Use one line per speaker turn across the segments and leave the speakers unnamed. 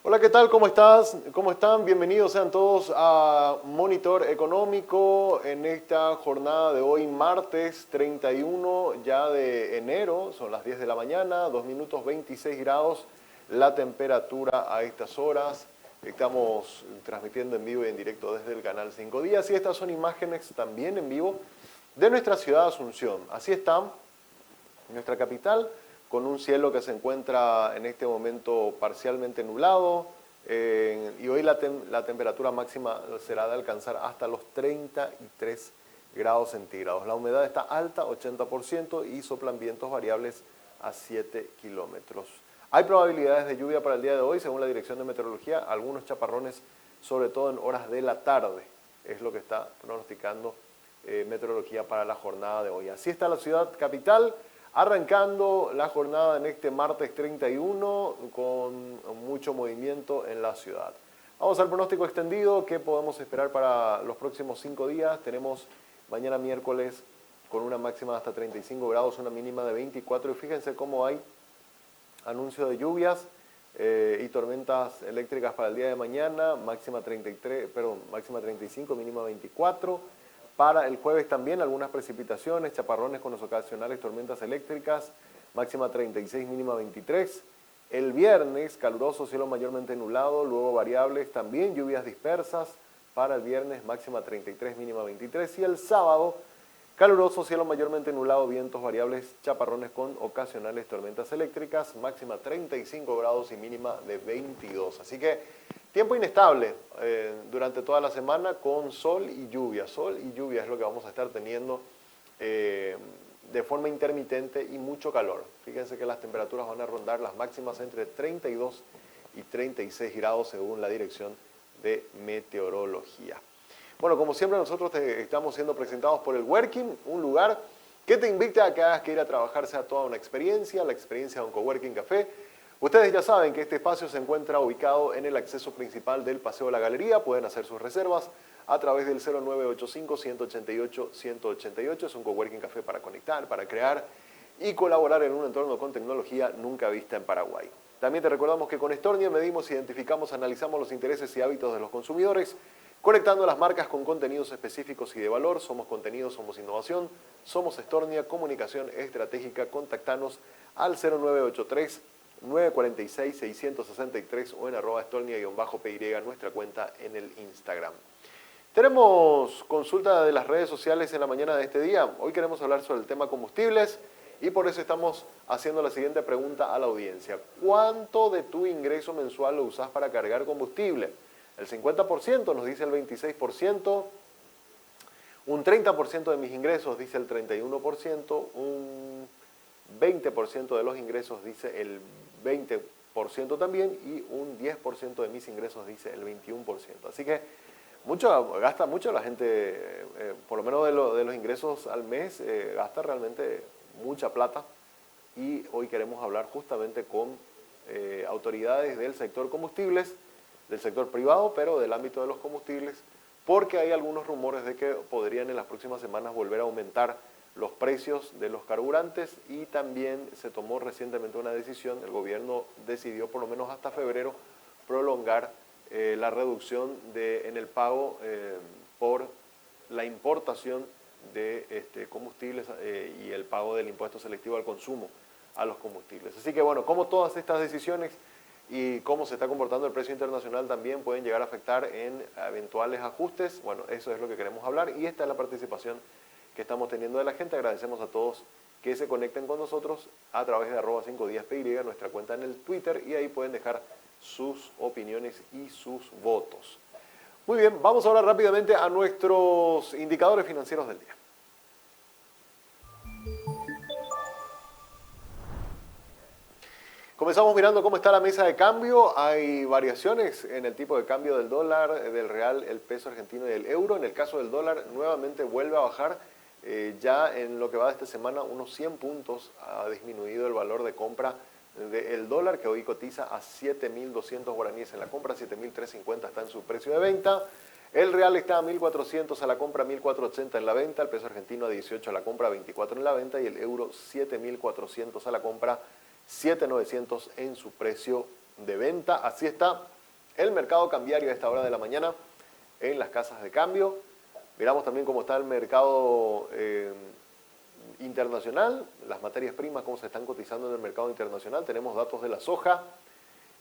Hola, ¿qué tal? ¿Cómo estás? ¿Cómo están? Bienvenidos sean todos a Monitor Económico en esta jornada de hoy, martes 31 ya de enero. Son las 10 de la mañana, 2 minutos 26 grados la temperatura a estas horas. Estamos transmitiendo en vivo y en directo desde el canal 5 Días y estas son imágenes también en vivo de nuestra ciudad Asunción. Así está nuestra capital, con un cielo que se encuentra en este momento parcialmente nublado, y hoy la temperatura máxima será de alcanzar hasta los 33 grados centígrados. La humedad está alta, 80%, y soplan vientos variables a 7 kilómetros. Hay probabilidades de lluvia para el día de hoy, según la Dirección de Meteorología, algunos chaparrones, sobre todo en horas de la tarde, es lo que está pronosticando Meteorología para la jornada de hoy. Así está la ciudad capital, arrancando la jornada en este martes 31 con mucho movimiento en la ciudad. Vamos al pronóstico extendido. ¿Qué podemos esperar para los próximos 5 días? Tenemos mañana miércoles con una máxima de hasta 35 grados, una mínima de 24. Y fíjense cómo hay anuncio de lluvias y tormentas eléctricas para el día de mañana, máxima 35, mínima 24. Para el jueves también algunas precipitaciones, chaparrones con los ocasionales tormentas eléctricas, máxima 36, mínima 23. El viernes, caluroso, cielo mayormente nublado, luego variables, también lluvias dispersas. Para el viernes, máxima 33, mínima 23. Y el sábado, caluroso, cielo mayormente nublado, vientos variables, chaparrones con ocasionales tormentas eléctricas, máxima 35 grados y mínima de 22. Así que tiempo inestable durante toda la semana con sol y lluvia. Sol y lluvia es lo que vamos a estar teniendo de forma intermitente y mucho calor. Fíjense que las temperaturas van a rondar las máximas entre 32 y 36 grados según la Dirección de Meteorología. Bueno, como siempre nosotros estamos siendo presentados por el Working, un lugar que te invita a que hagas que ir a trabajar sea toda una experiencia, la experiencia de un Coworking Café. Ustedes ya saben que este espacio se encuentra ubicado en el acceso principal del Paseo de la Galería. Pueden hacer sus reservas a través del 0985-188-188. Es un Coworking Café para conectar, para crear y colaborar en un entorno con tecnología nunca vista en Paraguay. También te recordamos que con Estornia medimos, identificamos, analizamos los intereses y hábitos de los consumidores, conectando las marcas con contenidos específicos y de valor. Somos contenido, somos innovación, somos Estornia, comunicación estratégica. Contactanos al 0983 946-663 o en @estornia_py, nuestra cuenta en el Instagram. Tenemos consulta de las redes sociales en la mañana de este día. Hoy queremos hablar sobre el tema combustibles y por eso estamos haciendo la siguiente pregunta a la audiencia. ¿Cuánto de tu ingreso mensual lo usás para cargar combustible? El 50%, nos dice el 26%. Un 30% de mis ingresos, dice el 31%. Un 20% de los ingresos, dice el 20% también, y un 10% de mis ingresos, dice el 21%. Así que gasta mucho la gente, por lo menos de los ingresos al mes, gasta realmente mucha plata. Y hoy queremos hablar justamente con autoridades del sector combustibles, del sector privado, pero del ámbito de los combustibles, porque hay algunos rumores de que podrían en las próximas semanas volver a aumentar los precios de los carburantes, y también se tomó recientemente una decisión. El gobierno decidió por lo menos hasta febrero prolongar la reducción en el pago por la importación de combustibles y el pago del impuesto selectivo al consumo a los combustibles. Así que bueno, como todas estas decisiones y cómo se está comportando el precio internacional también pueden llegar a afectar en eventuales ajustes, bueno, eso es lo que queremos hablar y esta es la participación que estamos teniendo de la gente. Agradecemos a todos que se conecten con nosotros a través de @5díaspy, nuestra cuenta en el Twitter, y ahí pueden dejar sus opiniones y sus votos. Muy bien, vamos ahora rápidamente a nuestros indicadores financieros del día. Comenzamos mirando cómo está la mesa de cambio. Hay variaciones en el tipo de cambio del dólar, del real, el peso argentino y el euro. En el caso del dólar, nuevamente vuelve a bajar. Ya en lo que va de esta semana, unos 100 puntos ha disminuido el valor de compra del dólar, que hoy cotiza a 7.200 guaraníes en la compra, 7.350 está en su precio de venta. El real está a 1.400 a la compra, 1.480 en la venta. El peso argentino a 18 a la compra, 24 en la venta. Y el euro 7.400 a la compra, 7.900 en su precio de venta. Así está el mercado cambiario a esta hora de la mañana en las casas de cambio. Miramos también cómo está el mercado internacional, las materias primas, cómo se están cotizando en el mercado internacional. Tenemos datos de la soja,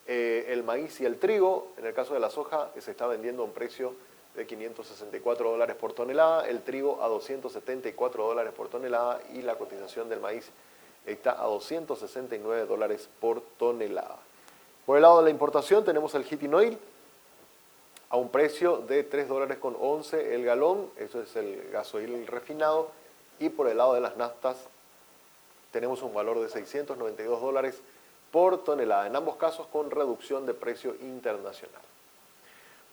el maíz y el trigo. En el caso de la soja, se está vendiendo a un precio de $564 por tonelada, el trigo a $274 por tonelada y la cotización del maíz está a $269 por tonelada. Por el lado de la importación tenemos el heating oil a un precio de $3.11 el galón, eso es el gasoil refinado, y por el lado de las naftas tenemos un valor de $692 por tonelada, en ambos casos con reducción de precio internacional.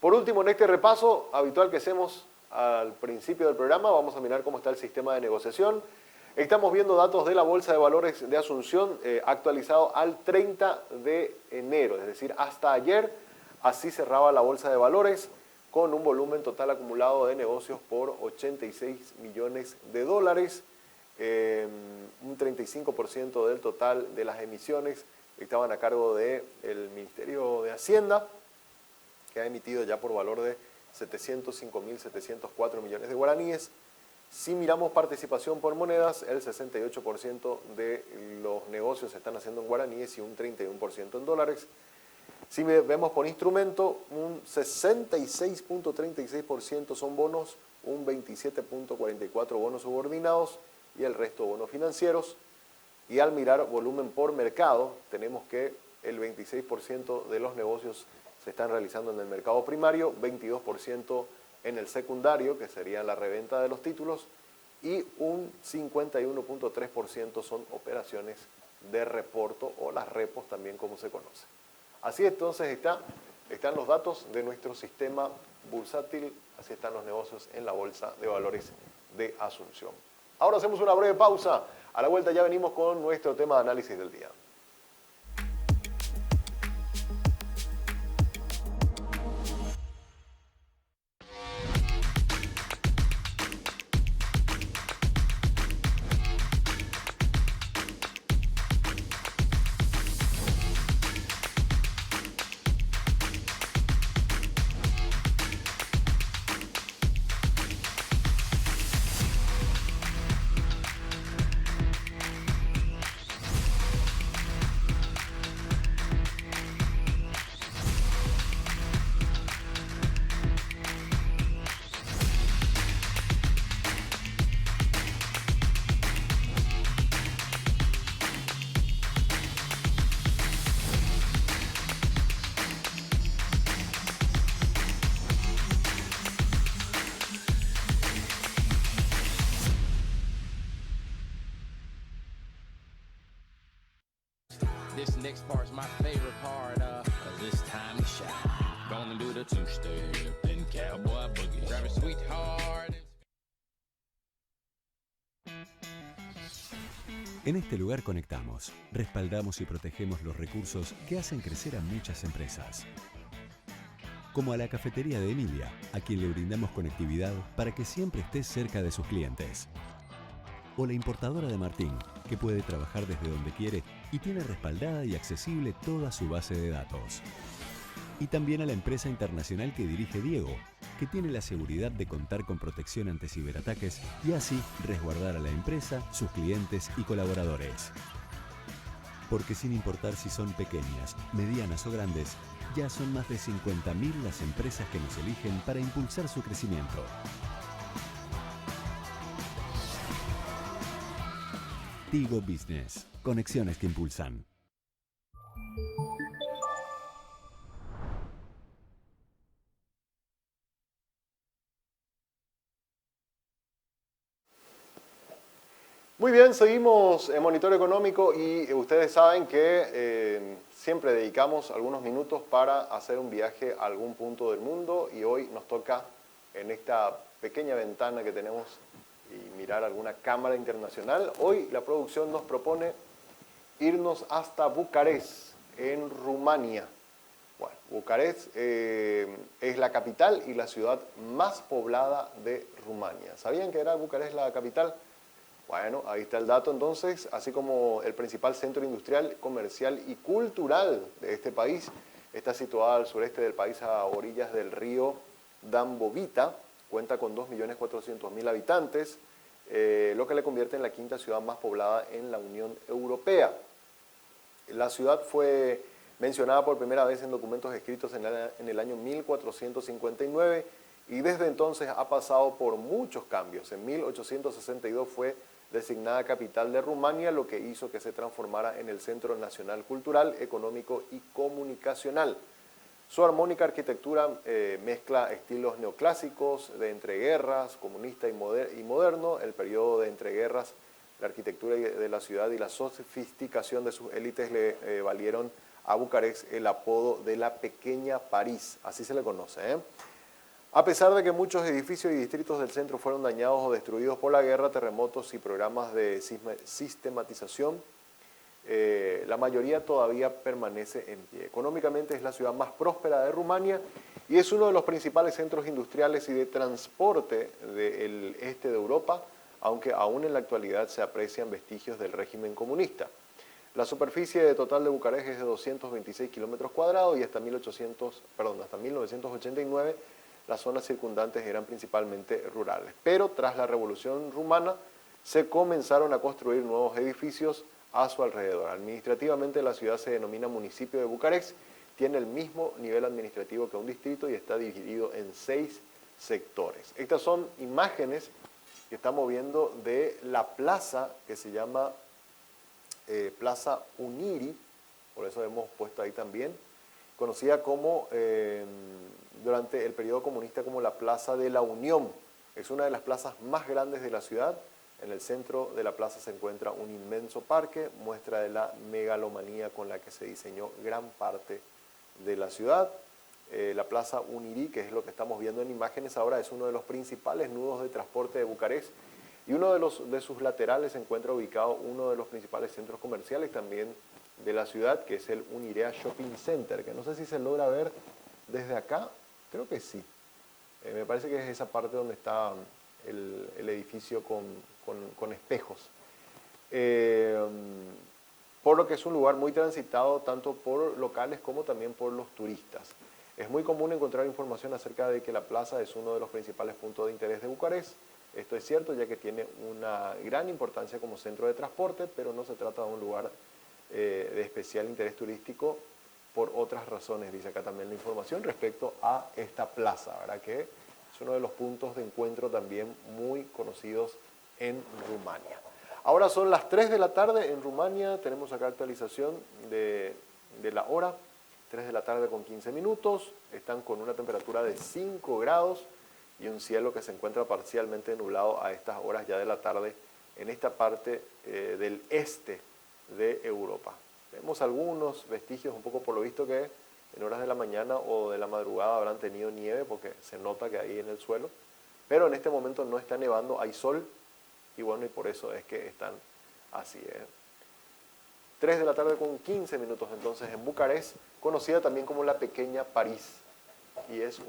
Por último, en este repaso habitual que hacemos al principio del programa, vamos a mirar cómo está el sistema de negociación. Estamos viendo datos de la Bolsa de Valores de Asunción actualizado al 30 de enero, es decir, hasta ayer. Así cerraba la Bolsa de Valores con un volumen total acumulado de negocios por $86 millones. Un 35% del total de las emisiones estaban a cargo del Ministerio de Hacienda, que ha emitido ya por valor de 705.704 millones de guaraníes. Si miramos participación por monedas, el 68% de los negocios se están haciendo en guaraníes y un 31% en dólares. Si vemos por instrumento, un 66.36% son bonos, un 27.44% bonos subordinados y el resto bonos financieros. Y al mirar volumen por mercado, tenemos que el 26% de los negocios se están realizando en el mercado primario, 22% en el secundario, que sería la reventa de los títulos, y un 51.3% son operaciones de reporto o las repos también como se conoce. Así entonces están los datos de nuestro sistema bursátil, así están los negocios en la Bolsa de Valores de Asunción. Ahora hacemos una breve pausa, a la vuelta ya venimos con nuestro tema de análisis del día.
This next part's my favorite part, cause it's time to shine. Gonna do the two-step and cowboy boogie. Grab a sweetheart.
En este lugar conectamos, respaldamos y protegemos los recursos que hacen crecer a muchas empresas. Como a la cafetería de Emilia, a quien le brindamos conectividad para que siempre esté cerca de sus clientes. O la importadora de Martín, que puede trabajar desde donde quiere y tiene respaldada y accesible toda su base de datos. Y también a la empresa internacional que dirige Diego, que tiene la seguridad de contar con protección ante ciberataques y así resguardar a la empresa, sus clientes y colaboradores. Porque sin importar si son pequeñas, medianas o grandes, ya son más de 50.000 las empresas que nos eligen para impulsar su crecimiento. Tigo Business. Conexiones que impulsan.
Muy bien, seguimos en Monitor Económico y ustedes saben que siempre dedicamos algunos minutos para hacer un viaje a algún punto del mundo y hoy nos toca en esta pequeña ventana que tenemos y mirar alguna cámara internacional. Hoy la producción nos propone irnos hasta Bucarest, en Rumania. Bueno, Bucarest es la capital y la ciudad más poblada de Rumania. ¿Sabían que era Bucarest la capital? Bueno, ahí está el dato entonces, así como el principal centro industrial, comercial y cultural de este país. Está situada al sureste del país a orillas del río Dambovita, cuenta con 2.400.000 habitantes, lo que le convierte en la quinta ciudad más poblada en la Unión Europea. La ciudad fue mencionada por primera vez en documentos escritos en el año 1459 y desde entonces ha pasado por muchos cambios. En 1862 fue designada capital de Rumania, lo que hizo que se transformara en el centro nacional cultural, económico y comunicacional. Su armónica arquitectura mezcla estilos neoclásicos, de entreguerras, comunista y moderno. El periodo de entreguerras, la arquitectura de la ciudad y la sofisticación de sus élites le valieron a Bucarest el apodo de la pequeña París, así se le conoce. A pesar de que muchos edificios y distritos del centro fueron dañados o destruidos por la guerra, terremotos y programas de sistematización, la mayoría todavía permanece en pie. Económicamente es la ciudad más próspera de Rumania y es uno de los principales centros industriales y de transporte del este de Europa, aunque aún en la actualidad se aprecian vestigios del régimen comunista. La superficie total de Bucarest es de 226 kilómetros cuadrados y hasta 1989 las zonas circundantes eran principalmente rurales. Pero tras la Revolución Rumana se comenzaron a construir nuevos edificios a su alrededor. Administrativamente la ciudad se denomina municipio de Bucarest, tiene el mismo nivel administrativo que un distrito y está dividido en 6 sectores. Estas son imágenes que estamos viendo de la plaza que se llama Plaza Uniri, por eso hemos puesto ahí también, conocida como durante el periodo comunista como la Plaza de la Unión. Es una de las plazas más grandes de la ciudad. En el centro de la plaza se encuentra un inmenso parque, muestra de la megalomanía con la que se diseñó gran parte de la ciudad. La Plaza Uniri, que es lo que estamos viendo en imágenes ahora, es uno de los principales nudos de transporte de Bucarest y uno de sus laterales se encuentra ubicado uno de los principales centros comerciales también de la ciudad, que es el Unirea Shopping Center, que no sé si se logra ver desde acá, creo que sí. Me parece que es esa parte donde está el edificio con espejos. Por lo que es un lugar muy transitado tanto por locales como también por los turistas. Es muy común encontrar información acerca de que la plaza es uno de los principales puntos de interés de Bucarest. Esto es cierto ya que tiene una gran importancia como centro de transporte, pero no se trata de un lugar de especial interés turístico por otras razones, dice acá también la información respecto a esta plaza, ¿verdad? Que es uno de los puntos de encuentro también muy conocidos en Rumania. Ahora son las 3 de la tarde en Rumania, tenemos acá actualización de la hora, 3 de la tarde con 15 minutos, están con una temperatura de 5 grados y un cielo que se encuentra parcialmente nublado a estas horas ya de la tarde en esta parte del este de Europa. Vemos algunos vestigios, un poco por lo visto que en horas de la mañana o de la madrugada habrán tenido nieve porque se nota que hay en el suelo, pero en este momento no está nevando, hay sol y bueno, y por eso es que están así. 3 de la tarde con 15 minutos entonces en Bucarest, conocida también como la pequeña París, y es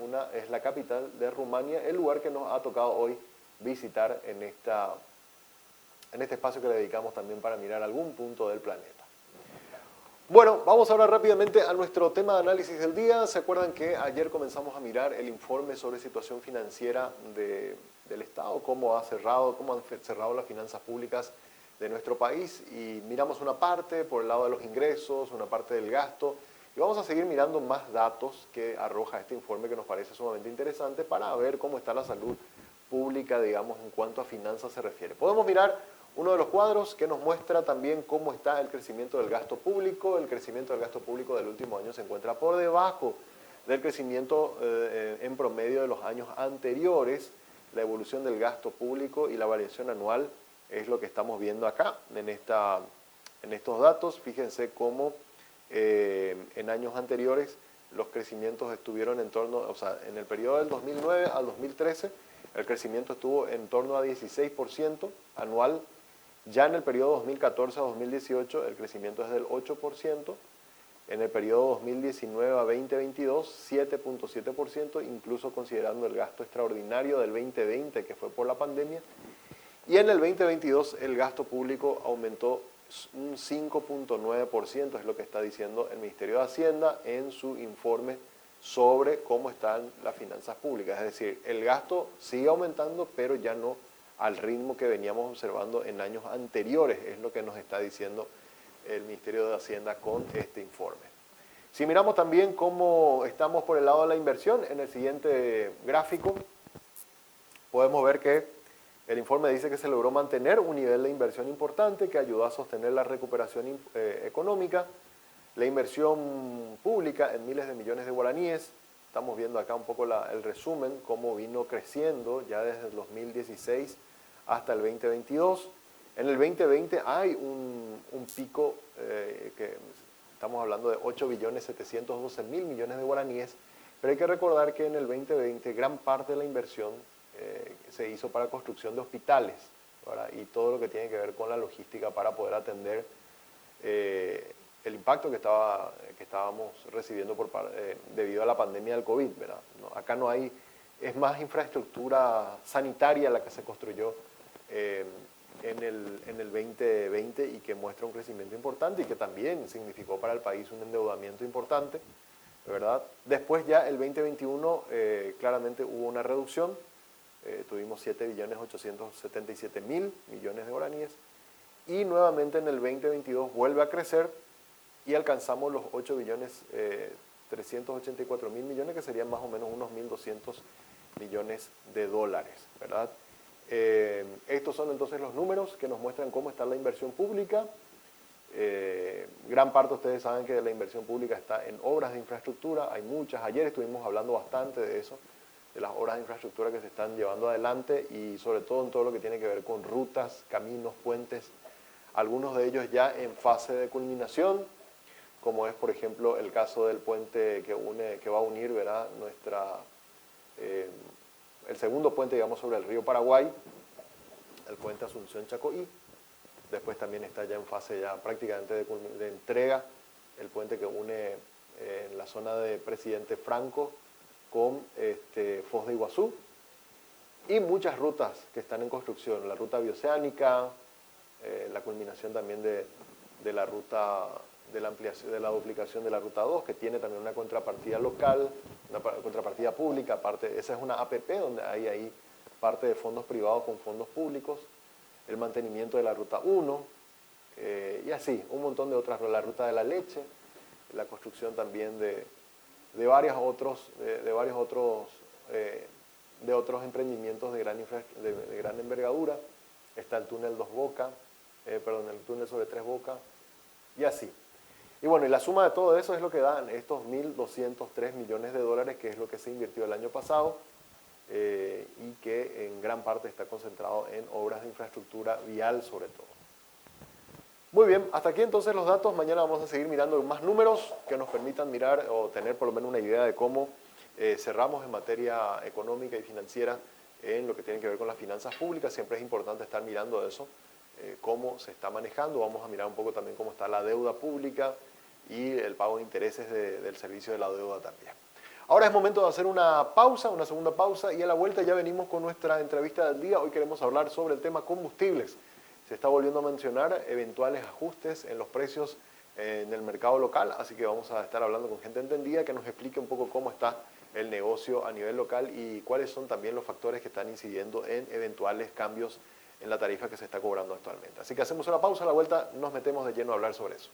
la capital de Rumania, el lugar que nos ha tocado hoy visitar en este espacio que le dedicamos también para mirar algún punto del planeta. Bueno, vamos ahora rápidamente a nuestro tema de análisis del día. ¿Se acuerdan que ayer comenzamos a mirar el informe sobre situación financiera del Estado, cómo han cerrado las finanzas públicas de nuestro país? Y miramos una parte por el lado de los ingresos, una parte del gasto, y vamos a seguir mirando más datos que arroja este informe que nos parece sumamente interesante para ver cómo está la salud pública, digamos, en cuanto a finanzas se refiere. Podemos mirar uno de los cuadros que nos muestra también cómo está el crecimiento del gasto público. El crecimiento del gasto público del último año se encuentra por debajo del crecimiento en promedio de los años anteriores. La evolución del gasto público y la variación anual es lo que estamos viendo acá en estos datos. Fíjense cómo en años anteriores los crecimientos estuvieron en torno, o sea, en el periodo del 2009 al 2013, el crecimiento estuvo en torno a 16% anual. Ya en el periodo 2014 a 2018 el crecimiento es del 8%, en el periodo 2019 a 2022 7.7%, incluso considerando el gasto extraordinario del 2020 que fue por la pandemia, y en el 2022 el gasto público aumentó un 5.9% es lo que está diciendo el Ministerio de Hacienda en su informe sobre cómo están las finanzas públicas. Es decir, el gasto sigue aumentando, pero ya no al ritmo que veníamos observando en años anteriores, es lo que nos está diciendo el Ministerio de Hacienda con este informe. Si miramos también cómo estamos por el lado de la inversión, en el siguiente gráfico podemos ver que el informe dice que se logró mantener un nivel de inversión importante que ayudó a sostener la recuperación económica. La inversión pública en miles de millones de guaraníes, estamos viendo acá un poco el resumen, cómo vino creciendo ya desde el 2016 hasta el 2022. En el 2020 hay un pico que estamos hablando de 8.712.000 millones de guaraníes, pero hay que recordar que en el 2020 gran parte de la inversión se hizo para construcción de hospitales, ¿verdad? Y todo lo que tiene que ver con la logística para poder atender el impacto que estábamos recibiendo debido a la pandemia del COVID, ¿verdad? Acá no hay, es más infraestructura sanitaria la que se construyó en el 2020 y que muestra un crecimiento importante y que también significó para el país un endeudamiento importante, ¿verdad? Después ya el 2021 claramente hubo una reducción, tuvimos 7.877.000 millones de guaraníes y nuevamente en el 2022 vuelve a crecer y alcanzamos los 8.384.000 millones, que serían más o menos unos 1.200 millones de dólares, ¿verdad? Estos son entonces los números que nos muestran cómo está la inversión pública. Gran parte, ustedes saben que la inversión pública está en obras de infraestructura, hay muchas. Ayer estuvimos hablando bastante de eso, de las obras de infraestructura que se están llevando adelante y sobre todo en todo lo que tiene que ver con rutas, caminos, puentes, algunos de ellos ya en fase de culminación, como es por ejemplo el caso del puente que va a unir, ¿verdad? El segundo puente, digamos, sobre el río Paraguay, el puente Asunción-Chacoí. Después también está ya en fase ya prácticamente de entrega el puente que une en la zona de Presidente Franco con Foz de Iguazú. Y muchas rutas que están en construcción, la ruta bioceánica, la culminación también de la ruta de la ampliación, de la duplicación de la ruta 2, que tiene también una contrapartida local, una contrapartida pública, aparte, esa es una APP donde hay ahí parte de fondos privados con fondos públicos, el mantenimiento de la ruta 1, y así, un montón de otras, la ruta de la leche, la construcción también de varios otros emprendimientos de gran envergadura, está el túnel el túnel sobre Tres Bocas, y así. Y bueno, y la suma de todo eso es lo que dan estos 1.203 millones de dólares, que es lo que se invirtió el año pasado y que en gran parte está concentrado en obras de infraestructura vial sobre todo. Muy bien, hasta aquí entonces los datos. Mañana vamos a seguir mirando más números que nos permitan mirar o tener por lo menos una idea de cómo cerramos en materia económica y financiera en lo que tiene que ver con las finanzas públicas. Siempre es importante estar mirando eso, cómo se está manejando. Vamos a mirar un poco también cómo está la deuda pública y el pago de intereses del servicio de la deuda también. Ahora es momento de hacer una pausa, una segunda pausa, y a la vuelta ya venimos con nuestra entrevista del día. Hoy queremos hablar sobre el tema combustibles. Se está volviendo a mencionar eventuales ajustes en los precios en el mercado local, así que vamos a estar hablando con gente entendida que nos explique un poco cómo está el negocio a nivel local y cuáles son también los factores que están incidiendo en eventuales cambios en la tarifa que se está cobrando actualmente. Así que hacemos una pausa, a la vuelta nos metemos de lleno a hablar sobre eso.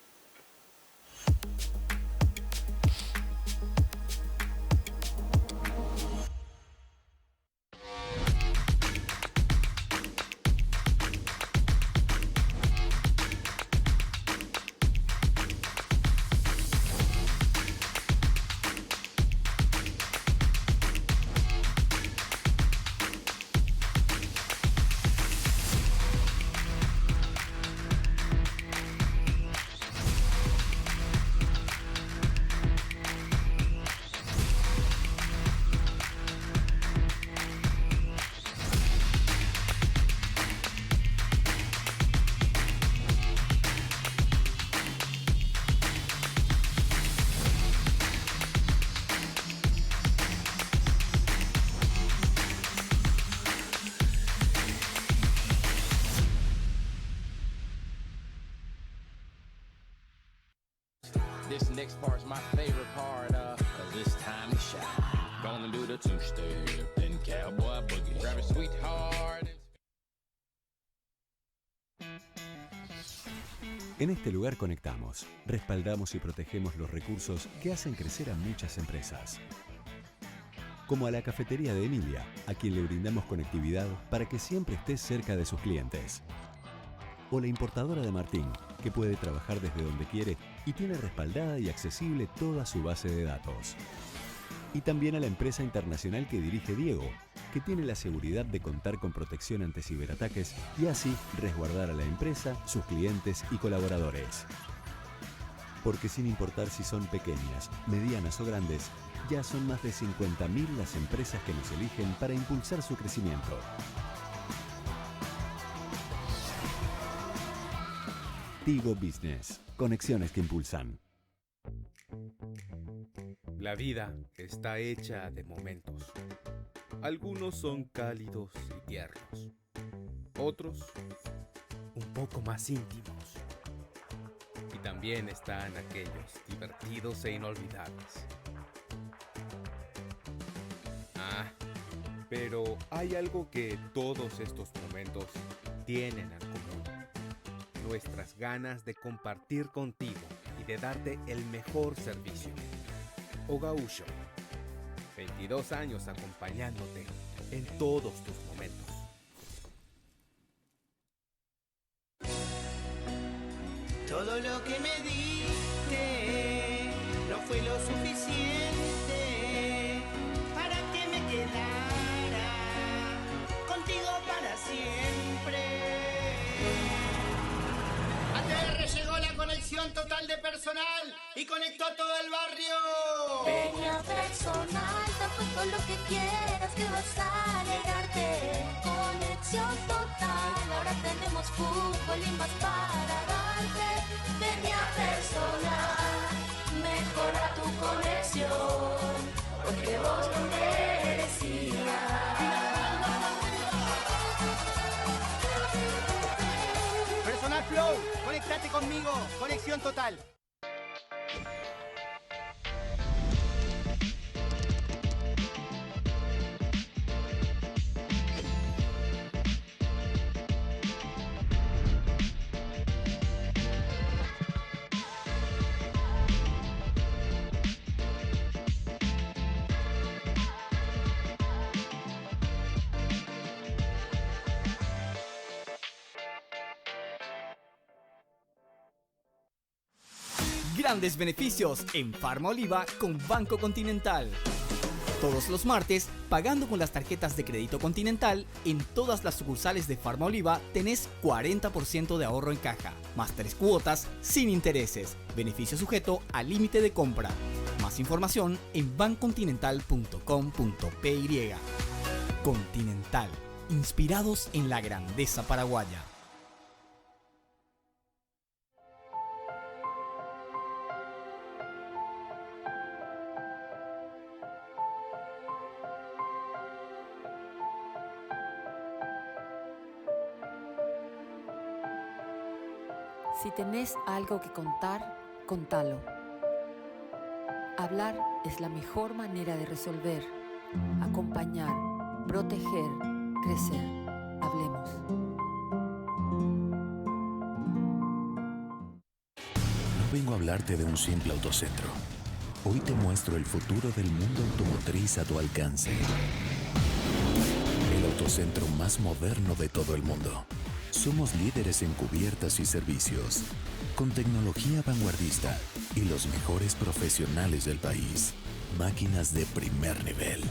This next part's my favorite part, cause it's time to shine. Gonna do the two-step, then cowboy boogie. Grab a sweetheart.
En este lugar conectamos, respaldamos y protegemos los recursos que hacen crecer a muchas empresas. Como a la cafetería de Emilia, a quien le brindamos conectividad para que siempre esté cerca de sus clientes. O la importadora de Martín, que puede trabajar desde donde quiere y tiene respaldada y accesible toda su base de datos. Y también a la empresa internacional que dirige Diego, que tiene la seguridad de contar con protección ante ciberataques y así resguardar a la empresa, sus clientes y colaboradores. Porque sin importar si son pequeñas, medianas o grandes, ya son más de 50.000 las empresas que nos eligen para impulsar su crecimiento. Tigo Business. Conexiones que impulsan.
La vida está hecha de momentos. Algunos son cálidos y tiernos. Otros, un poco más íntimos. Y también están aquellos divertidos e inolvidables. Pero hay algo que todos estos momentos tienen en común. Nuestras ganas de compartir contigo y de darte el mejor servicio. Ogausho, 22 años acompañándote en todos tus momentos.
Todo lo que me diste no fue lo suficiente para que me quedara contigo para siempre. ATR llegó la conexión total de personal y conectó a todo el barrio.
Peña personal, tampoco lo que quieras que vas a alegrarte. Conexión total, ahora tenemos fútbol y más para darte. Peña personal, mejora tu conexión, porque vos lo merecías.
Personal Flow, conectate conmigo, conexión total.
Grandes beneficios en Farma Oliva con Banco Continental. Todos los martes, pagando con las tarjetas de crédito Continental, en todas las sucursales de Farma Oliva tenés 40% de ahorro en caja, más 3 cuotas sin intereses. Beneficio sujeto al límite de compra. Más información en bancontinental.com.py. Continental, inspirados en la grandeza paraguaya.
Si tenés algo que contar, contalo. Hablar es la mejor manera de resolver, acompañar, proteger, crecer. Hablemos.
No vengo a hablarte de un simple autocentro. Hoy te muestro el futuro del mundo automotriz a tu alcance. El autocentro más moderno de todo el mundo. Somos líderes en cubiertas y servicios, con tecnología vanguardista y los mejores profesionales del país. Máquinas de primer nivel.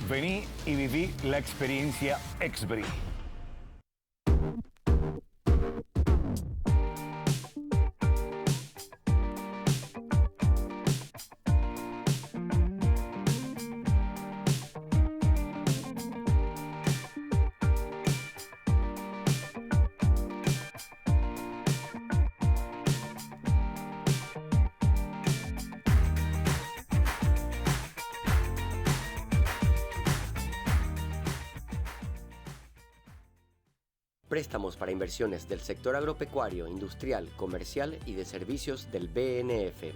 Vení y viví la experiencia Exbri.
Préstamos para inversiones del sector agropecuario, industrial, comercial y de servicios del BNF.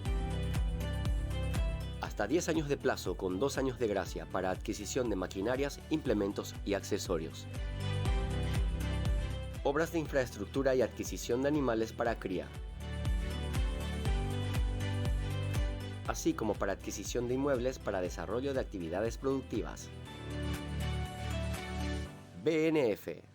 Hasta 10 años de plazo con 2 años de gracia para adquisición de maquinarias, implementos y accesorios. Obras de infraestructura y adquisición de animales para cría. Así como para adquisición de inmuebles para desarrollo de actividades productivas. BNF.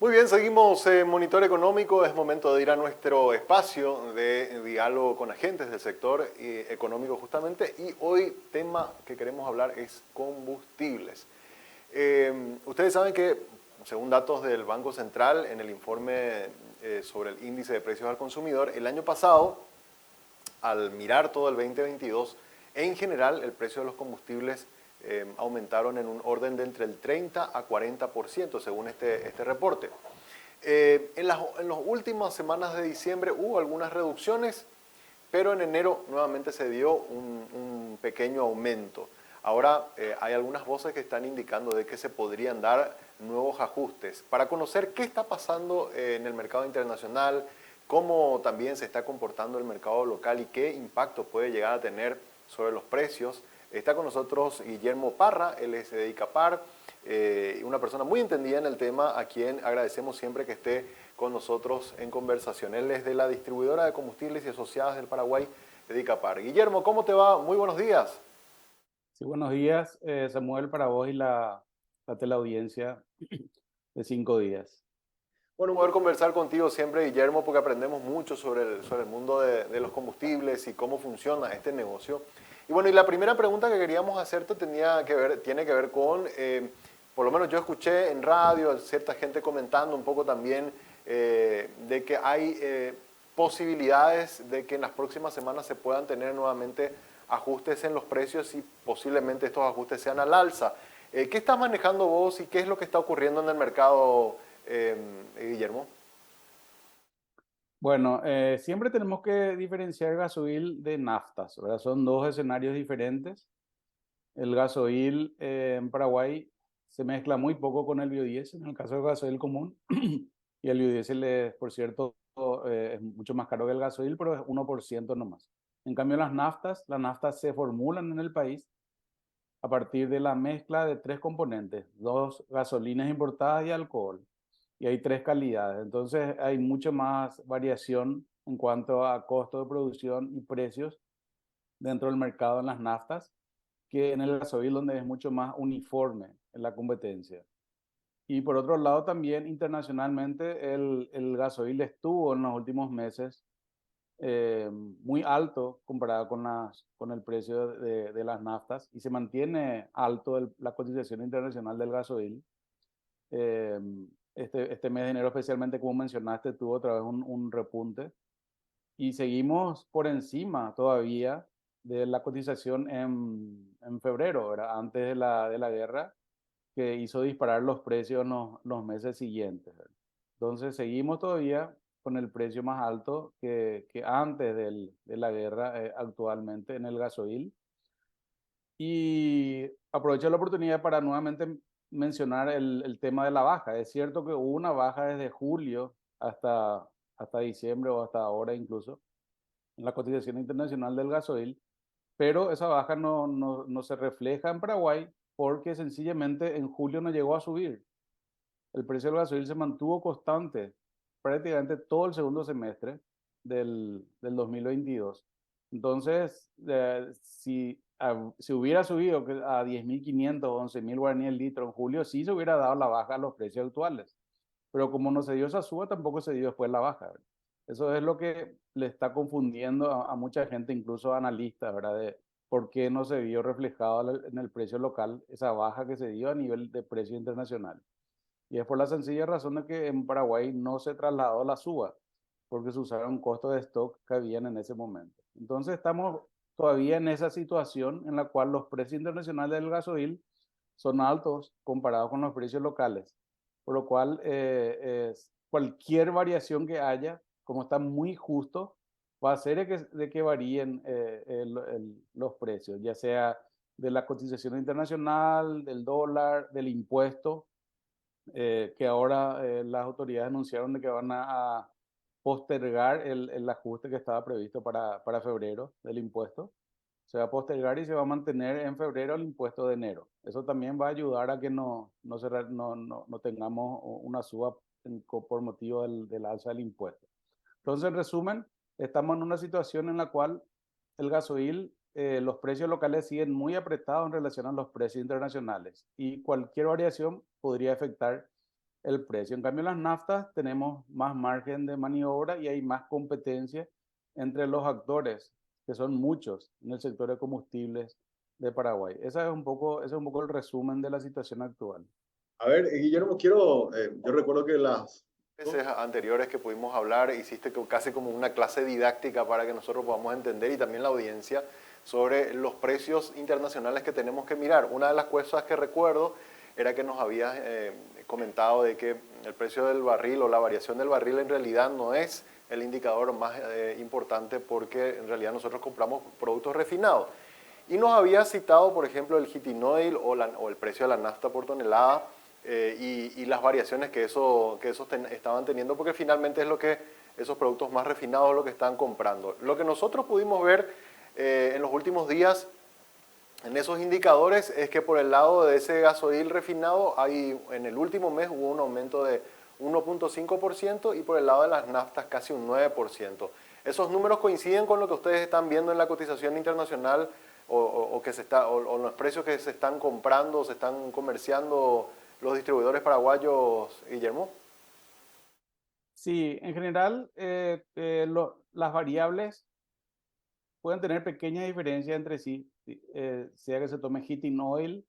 Muy bien, seguimos en Monitor Económico. Es momento de ir a nuestro espacio de diálogo con agentes del sector económico justamente. Y hoy tema que queremos hablar es combustibles. Ustedes saben que, según datos del Banco Central, en el informe sobre el índice de precios al consumidor, el año pasado, al mirar todo el 2022, en general el precio de los combustibles aumentaron en un orden de entre el 30 a 40%, según este reporte. En las últimas semanas de diciembre hubo algunas reducciones, pero en enero nuevamente se dio un pequeño aumento. Ahora hay algunas voces que están indicando de que se podrían dar nuevos ajustes. Para conocer qué está pasando en el mercado internacional, cómo también se está comportando el mercado local y qué impacto puede llegar a tener sobre los precios, está con nosotros Guillermo Parra, él es de ICAPAR, una persona muy entendida en el tema, a quien agradecemos siempre que esté con nosotros en conversación. Él es de la distribuidora de combustibles y asociadas del Paraguay, de ICAPAR. Guillermo, ¿cómo te va? Muy buenos días.
Sí, buenos días, Samuel, para vos y la teleaudiencia de 5 días.
Bueno, poder conversar contigo siempre, Guillermo, porque aprendemos mucho sobre el mundo de los combustibles y cómo funciona este negocio. Y bueno, y la primera pregunta que queríamos hacerte tiene que ver con, por lo menos yo escuché en radio, cierta gente comentando un poco también de que hay posibilidades de que en las próximas semanas se puedan tener nuevamente ajustes en los precios y posiblemente estos ajustes sean al alza. ¿Qué estás manejando vos y qué es lo que está ocurriendo en el mercado, Guillermo?
Bueno, siempre tenemos que diferenciar gasoil de naftas, ¿verdad? Son dos escenarios diferentes. El gasoil en Paraguay se mezcla muy poco con el biodiesel, en el caso del gasoil común, y el biodiesel es, por cierto, es mucho más caro que el gasoil, pero es 1% nomás. En cambio, las naftas se formulan en el país a partir de la mezcla de 3 componentes, 2 gasolinas importadas y alcohol. Y hay 3 calidades. Entonces hay mucha más variación en cuanto a costo de producción y precios dentro del mercado en las naftas que en el gasoil, donde es mucho más uniforme en la competencia. Y por otro lado también internacionalmente el gasoil estuvo en los últimos meses muy alto comparado con el precio de las naftas y se mantiene alto la cotización internacional del gasoil. Este mes de enero especialmente, como mencionaste, tuvo otra vez un repunte y seguimos por encima todavía de la cotización en febrero, ¿verdad? Antes de la guerra, que hizo disparar los precios los meses siguientes, ¿verdad? Entonces seguimos todavía con el precio más alto que antes de la guerra actualmente en el gasoil. Y aprovecho la oportunidad para nuevamente mencionar el tema de la baja. Es cierto que hubo una baja desde julio hasta diciembre o hasta ahora incluso en la cotización internacional del gasoil, pero esa baja no se refleja en Paraguay porque sencillamente en julio no llegó a subir. El precio del gasoil se mantuvo constante prácticamente todo el segundo semestre del 2022. Entonces, si hubiera subido a 10.500 o 11.000 guaraníes el litro en julio, sí se hubiera dado la baja a los precios actuales. Pero como no se dio esa suba, tampoco se dio después la baja, ¿verdad? Eso es lo que le está confundiendo a mucha gente, incluso a analistas, ¿verdad? De por qué no se vio reflejado en el precio local esa baja que se dio a nivel de precio internacional. Y es por la sencilla razón de que en Paraguay no se trasladó la suba, porque se usaron costos de stock que habían en ese momento. Entonces estamos todavía en esa situación en la cual los precios internacionales del gasoil son altos comparados con los precios locales, por lo cual cualquier variación que haya, como está muy justo, va a hacer de que varíen los precios, ya sea de la cotización internacional, del dólar, del impuesto, que ahora las autoridades anunciaron de que van a postergar el ajuste que estaba previsto para febrero del impuesto. Se va a postergar y se va a mantener en febrero el impuesto de enero. Eso también va a ayudar a que no tengamos una suba por motivo del alza del impuesto. Entonces, en resumen, estamos en una situación en la cual el gasoil, los precios locales siguen muy apretados en relación a los precios internacionales y cualquier variación podría afectar el precio. En cambio, en las naftas tenemos más margen de maniobra y hay más competencia entre los actores, que son muchos en el sector de combustibles de Paraguay. Ese es un poco el resumen de la situación actual.
A ver, Guillermo, yo recuerdo que las veces anteriores que pudimos hablar, hiciste casi como una clase didáctica para que nosotros podamos entender y también la audiencia sobre los precios internacionales que tenemos que mirar. Una de las cosas que recuerdo era que nos habías comentado de que el precio del barril o la variación del barril en realidad no es el indicador más importante porque en realidad nosotros compramos productos refinados. Y nos había citado, por ejemplo, el heating oil o el precio de la nafta por tonelada y las variaciones que esos estaban teniendo, porque finalmente es lo que esos productos más refinados lo que están comprando. Lo que nosotros pudimos ver en los últimos días en esos indicadores es que por el lado de ese gasoil refinado en el último mes hubo un aumento de 1.5% y por el lado de las naftas casi un 9%. ¿Esos números coinciden con lo que ustedes están viendo en la cotización internacional o los precios que se están comprando o se están comerciando los distribuidores paraguayos, Guillermo?
Sí, en general las variables pueden tener pequeñas diferencias entre sí, sea que se tome heating oil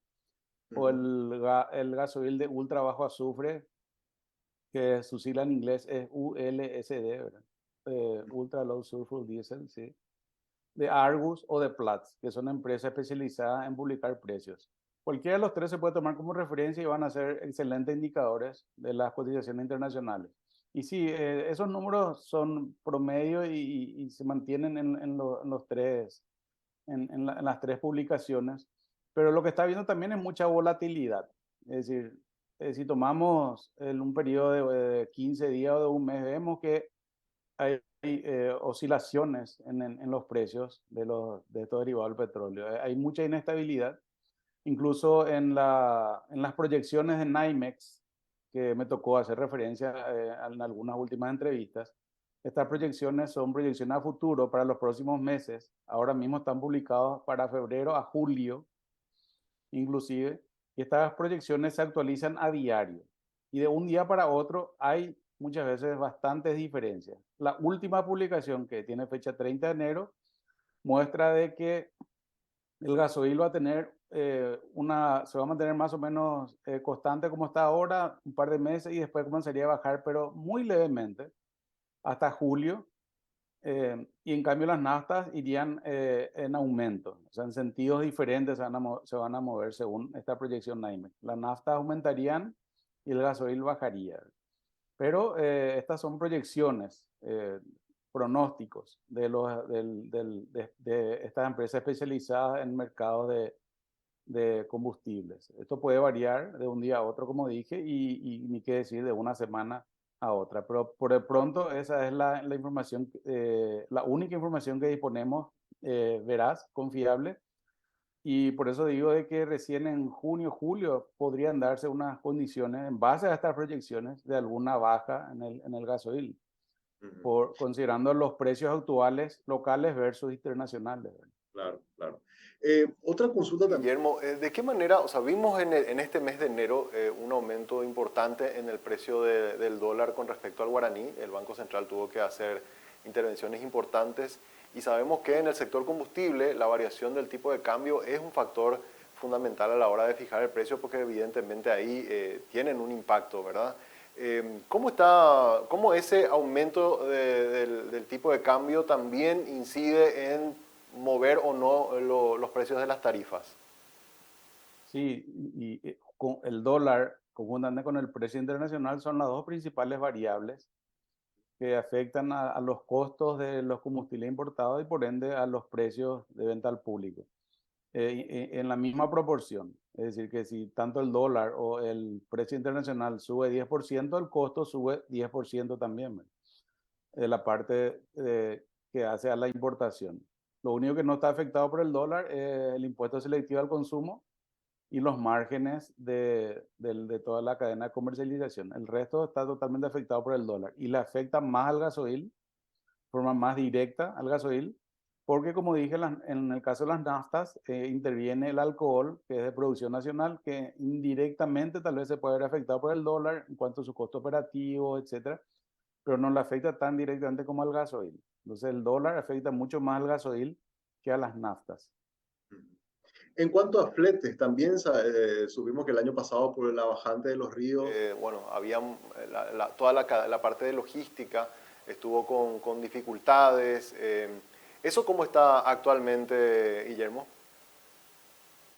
o el gasoil de ultra bajo azufre, que su sigla en inglés es ULSD, ¿verdad? Ultra Low Sulfur Diesel, sí. De Argus o de Platts, que son empresas especializadas en publicar precios. Cualquiera de los tres se puede tomar como referencia y van a ser excelentes indicadores de las cotizaciones internacionales. Y sí, esos números son promedio y se mantienen en las tres publicaciones, pero lo que está viendo también es mucha volatilidad. Es decir, si tomamos un periodo de 15 días o de un mes, vemos que hay oscilaciones en los precios de estos derivados del petróleo. Hay mucha inestabilidad, incluso en las proyecciones de NYMEX, que me tocó hacer referencia en algunas últimas entrevistas. Estas proyecciones son proyecciones a futuro para los próximos meses. Ahora mismo están publicados para febrero a julio, inclusive, y estas proyecciones se actualizan a diario. Y de un día para otro hay muchas veces bastantes diferencias. La última publicación, que tiene fecha 30 de enero, muestra de que el gasoil va a tener se va a mantener más o menos constante como está ahora, un par de meses, y después comenzaría a bajar, pero muy levemente, hasta julio. Y en cambio las naftas irían en aumento, o sea, en sentidos diferentes se van a mover según esta proyección NYMEX. Las naftas aumentarían y el gasoil bajaría. Pero estas son proyecciones, pronósticos de estas empresas especializadas en mercados de combustibles. Esto puede variar de un día a otro, como dije, y ni qué decir de una semana a otra. Pero por el pronto esa es la información, la única información que disponemos, veraz, confiable. Y por eso digo de que recién en junio, julio podrían darse unas condiciones en base a estas proyecciones de alguna baja en el gasoil, considerando los precios actuales locales versus internacionales.
Claro, claro. Otra consulta también. Guillermo, ¿de qué manera, o sea, vimos en este mes de enero un aumento importante en el precio del dólar con respecto al guaraní? El Banco Central tuvo que hacer intervenciones importantes y sabemos que en el sector combustible la variación del tipo de cambio es un factor fundamental a la hora de fijar el precio porque evidentemente ahí tienen un impacto, ¿verdad? ¿Cómo ese aumento del tipo de cambio también incide en mover o no los precios de las tarifas?
Sí, y con el dólar, conjuntamente con el precio internacional, son las dos principales variables que afectan a los costos de los combustibles importados y por ende a los precios de venta al público. En la misma proporción. Es decir, que si tanto el dólar o el precio internacional sube 10%, el costo sube 10% también, ¿verdad? De la parte que hace a la importación. Lo único que no está afectado por el dólar es el impuesto selectivo al consumo y los márgenes de toda la cadena de comercialización. El resto está totalmente afectado por el dólar y le afecta más al gasoil, de forma más directa al gasoil, porque como dije, en el caso de las naftas, interviene el alcohol, que es de producción nacional, que indirectamente tal vez se puede ver afectado por el dólar en cuanto a su costo operativo, etcétera, pero no le afecta tan directamente como al gasoil. Entonces el dólar afecta mucho más al gasoil que a las naftas.
En cuanto a fletes, también supimos que el año pasado por la bajante de los ríos, bueno, había toda la parte de logística estuvo con dificultades. ¿Eso cómo está actualmente, Guillermo?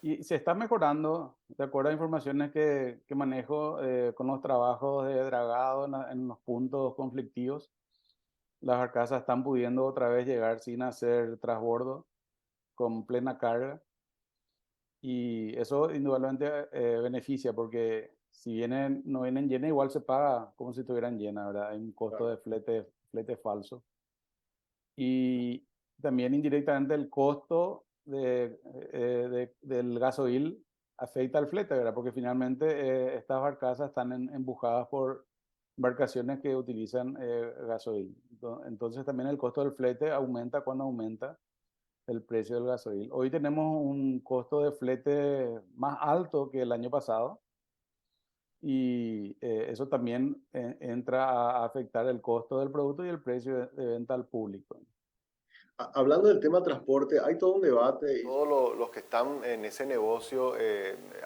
Y se está mejorando, de acuerdo a informaciones que manejo con los trabajos de dragado en los puntos conflictivos. Las barcazas están pudiendo otra vez llegar sin hacer transbordo, con plena carga. Y eso indudablemente beneficia, porque si vienen, no vienen llenas, igual se paga como si estuvieran llenas, ¿verdad? Hay un costo de flete falso. Y también indirectamente el costo del gasoil afecta al flete, ¿verdad? Porque finalmente estas barcazas están empujadas por embarcaciones que utilizan gasoil. Entonces también el costo del flete aumenta cuando aumenta el precio del gasoil. Hoy tenemos un costo de flete más alto que el año pasado y eso también entra a afectar el costo del producto y el precio de venta al público.
Hablando del tema transporte, hay todo un debate. Todos los que están en ese negocio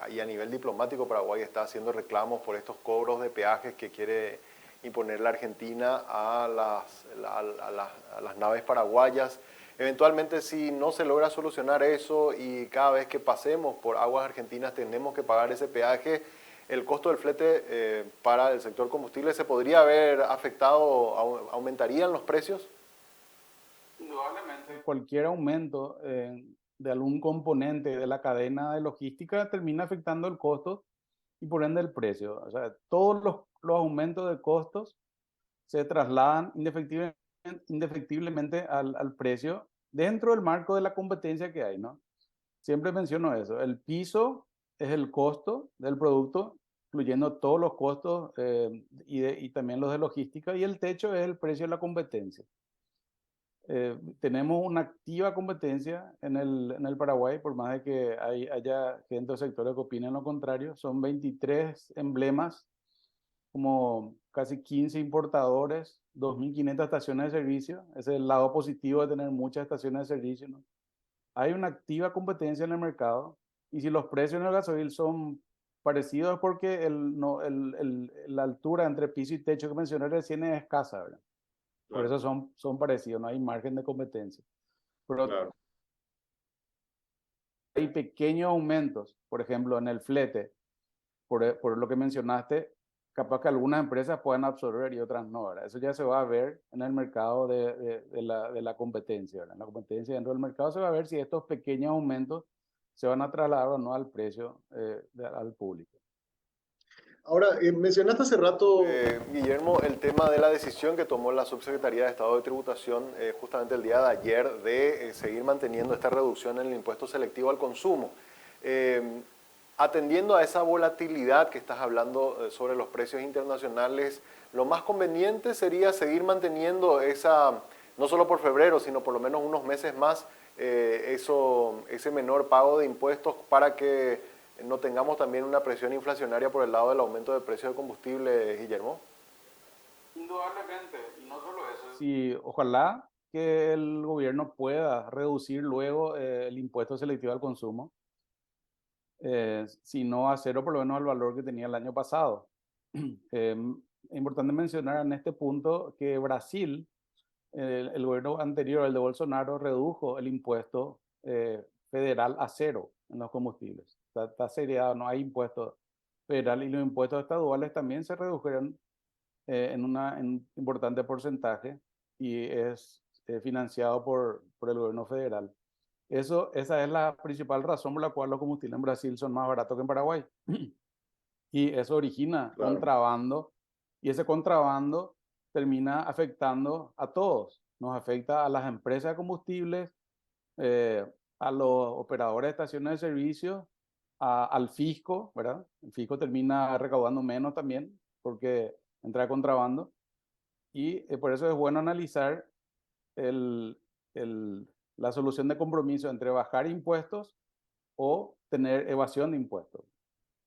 y a nivel diplomático, Paraguay está haciendo reclamos por estos cobros de peajes que quiere imponer la Argentina a las naves paraguayas. Eventualmente, si no se logra solucionar eso y cada vez que pasemos por aguas argentinas tenemos que pagar ese peaje, el costo del flete para el sector combustible se podría haber afectado, ¿aumentarían los precios?
Indudablemente, cualquier aumento de algún componente de la cadena de logística termina afectando el costo y por ende el precio. O sea, todos los aumentos de costos se trasladan indefectiblemente al precio dentro del marco de la competencia que hay, ¿no? Siempre menciono eso. El piso es el costo del producto, incluyendo todos los costos y también los de logística, y el techo es el precio de la competencia. Tenemos una activa competencia en el Paraguay, por más de que haya gente o sectores que opinen lo contrario. Son 23 emblemas, como casi 15 importadores, 2.500 estaciones de servicio. Ese es el lado positivo de tener muchas estaciones de servicio, ¿no? Hay una activa competencia en el mercado y si los precios en el gasoil son parecidos es porque la altura entre piso y techo que mencioné recién es escasa, ¿verdad? Por eso son parecidos, no hay margen de competencia. Pero hay pequeños aumentos, por ejemplo, en el flete, por lo que mencionaste, capaz que algunas empresas puedan absorber y otras no, ¿verdad? Eso ya se va a ver en el mercado de la competencia, ¿verdad? En la competencia dentro del mercado se va a ver si estos pequeños aumentos se van a trasladar o no al precio al público.
Ahora, mencionaste hace rato, Guillermo, el tema de la decisión que tomó la Subsecretaría de Estado de Tributación justamente el día de ayer de seguir manteniendo esta reducción en el impuesto selectivo al consumo. Atendiendo a esa volatilidad que estás hablando sobre los precios internacionales, lo más conveniente sería seguir manteniendo esa, no solo por febrero, sino por lo menos unos meses más, ese menor pago de impuestos para que no tengamos también una presión inflacionaria por el lado del aumento de precios de combustible, Guillermo.
Indudablemente, y no solo eso. Sí, ojalá que el gobierno pueda reducir luego el impuesto selectivo al consumo, si no a cero, por lo menos al valor que tenía el año pasado. Es importante mencionar en este punto que Brasil, el gobierno anterior, el de Bolsonaro, redujo el impuesto federal a cero en los combustibles. está seriado, no hay impuestos federales y los impuestos estaduales también se redujeron en un importante porcentaje y es financiado por el gobierno federal. Esa es la principal razón por la cual los combustibles en Brasil son más baratos que en Paraguay. Y eso origina contrabando, y ese contrabando termina afectando a todos. Nos afecta a las empresas de combustibles, a los operadores de estaciones de servicio, al fisco, ¿verdad? El fisco termina recaudando menos también porque entra contrabando. Y por eso es bueno analizar la solución de compromiso entre bajar impuestos o tener evasión de impuestos.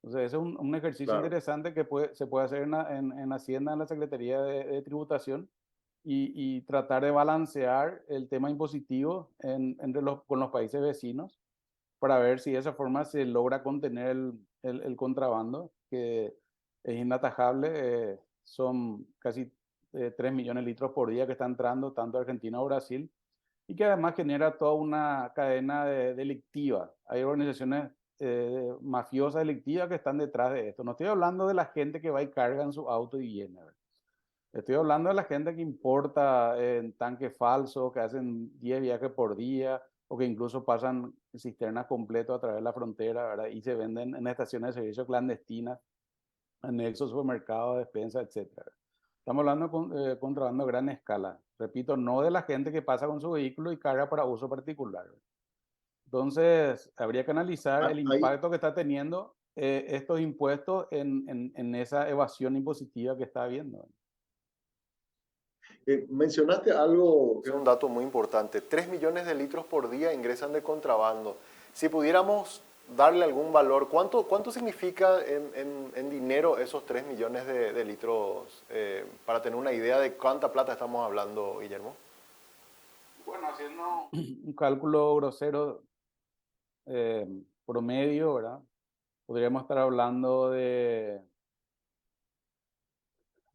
Entonces, ese es un ejercicio interesante que se puede hacer en Hacienda, en la Secretaría de Tributación, y tratar de balancear el tema impositivo con los países vecinos para ver si de esa forma se logra contener el contrabando, que es inatajable. Son casi 3 millones de litros por día que está entrando tanto a Argentina o Brasil, y que además genera toda una cadena delictiva. Hay organizaciones mafiosas delictivas que están detrás de esto. No estoy hablando de la gente que va y carga en su auto y viene. Estoy hablando de la gente que importa en tanques falsos, que hacen 10 viajes por día, o que incluso pasan cisternas completas a través de la frontera, ¿verdad? Y se venden en estaciones de servicio clandestinas, en esos supermercados, despensas, etc. Estamos hablando de contrabando a gran escala. Repito, no de la gente que pasa con su vehículo y carga para uso particular. Entonces, habría que analizar el impacto que está teniendo estos impuestos en esa evasión impositiva que está habiendo.
Mencionaste algo que es un dato muy importante. 3 millones de litros por día ingresan de contrabando. Si pudiéramos darle algún valor, ¿cuánto significa en dinero esos 3 millones de litros? Para tener una idea de cuánta plata estamos hablando, Guillermo.
Bueno, haciendo un cálculo grosero promedio, ¿verdad? Podríamos estar hablando de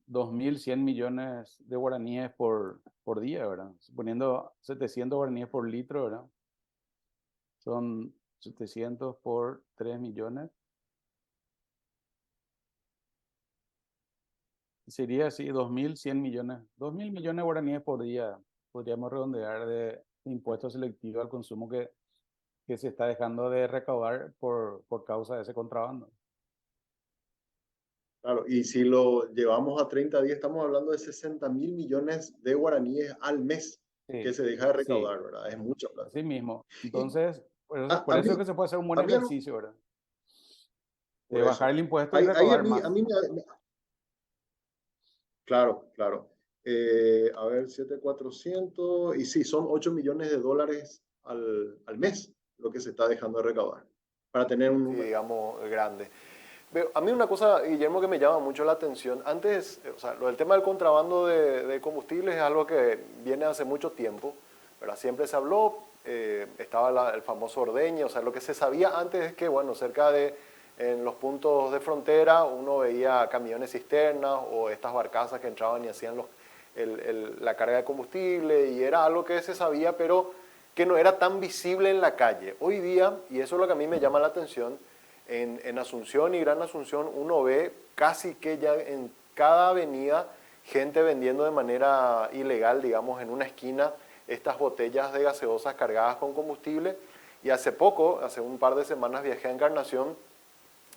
2.100 millones de guaraníes por día, ¿verdad? Suponiendo 700 guaraníes por litro, ¿verdad? Son 700 por 3 millones. Sería así, 2.100 millones. 2.000 millones de guaraníes por día podríamos redondear de impuestos selectivos al consumo que se está dejando de recaudar por causa de ese contrabando.
Claro, y si lo llevamos a 30 días, estamos hablando de 60.000 millones de guaraníes al mes que se deja de recaudar, ¿verdad? Es mucha plata.
Así mismo. Entonces, por eso es que se puede hacer un buen ejercicio, ¿verdad? De bajar el impuesto y recaudar más.
Claro. A ver, 7.400, y sí, son 8 millones de dólares al mes lo que se está dejando de recaudar, para tener un número, digamos, grande. Pero a mí una cosa, Guillermo, que me llama mucho la atención, antes, o sea, lo del tema del contrabando de combustibles es algo que viene hace mucho tiempo, ¿verdad? Siempre se habló, estaba el famoso ordeñe, o sea, lo que se sabía antes es que, bueno, en los puntos de frontera uno veía camiones cisternas o estas barcazas que entraban y hacían la carga de combustible, y era algo que se sabía, pero que no era tan visible en la calle. Hoy día, y eso es lo que a mí me llama la atención, en Asunción y Gran Asunción uno ve casi que ya en cada avenida gente vendiendo de manera ilegal, digamos, en una esquina, estas botellas de gaseosas cargadas con combustible. Y hace un par de semanas viajé a Encarnación,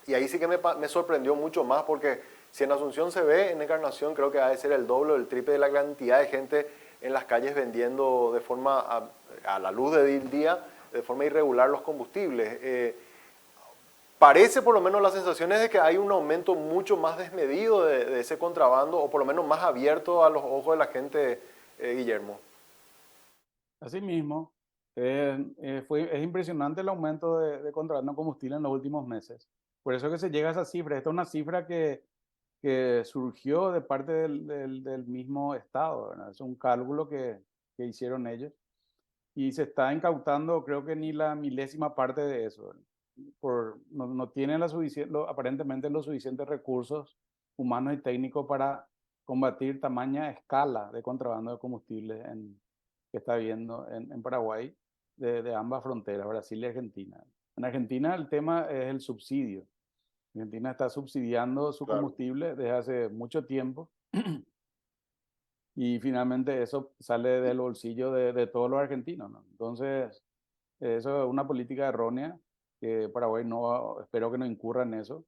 y ahí sí que me sorprendió mucho más, porque si en Asunción se ve, en Encarnación creo que ha de ser el doble o el triple de la cantidad de gente en las calles vendiendo de forma a la luz del día, de forma irregular los combustibles. Parece, por lo menos, la sensación es de que hay un aumento mucho más desmedido de ese contrabando, o por lo menos más abierto a los ojos de la gente, Guillermo.
Así mismo, es impresionante el aumento de contrabando de combustible en los últimos meses. Por eso que se llega a esa cifra. Esta es una cifra que surgió de parte del mismo Estado, ¿verdad? Es un cálculo que hicieron ellos, y se está incautando, creo que ni la milésima parte de eso, ¿verdad? No tienen aparentemente los suficientes recursos humanos y técnicos para combatir tamaña escala de contrabando de combustible que está habiendo en Paraguay, de ambas fronteras, Brasil y Argentina. En Argentina el tema es el subsidio. Argentina está subsidiando su combustible desde hace mucho tiempo y finalmente eso sale del bolsillo de todos los argentinos, ¿no? Entonces, eso es una política errónea que Paraguay no, espero que no incurra en eso,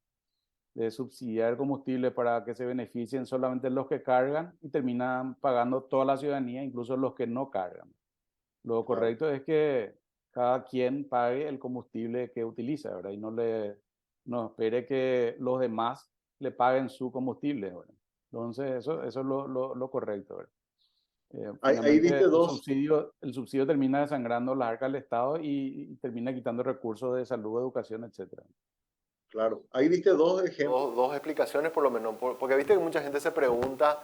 de subsidiar el combustible para que se beneficien solamente los que cargan y terminan pagando toda la ciudadanía, incluso los que no cargan. Lo correcto es que cada quien pague el combustible que utiliza, ¿verdad? Y no espere que los demás le paguen su combustible, ¿verdad? Entonces, eso es lo correcto, ¿verdad?
Ahí viste
el subsidio termina desangrando las arcas del Estado y termina quitando recursos de salud, educación, etcétera.
Claro, ahí viste dos ejemplos, dos explicaciones por lo menos, porque viste que mucha gente se pregunta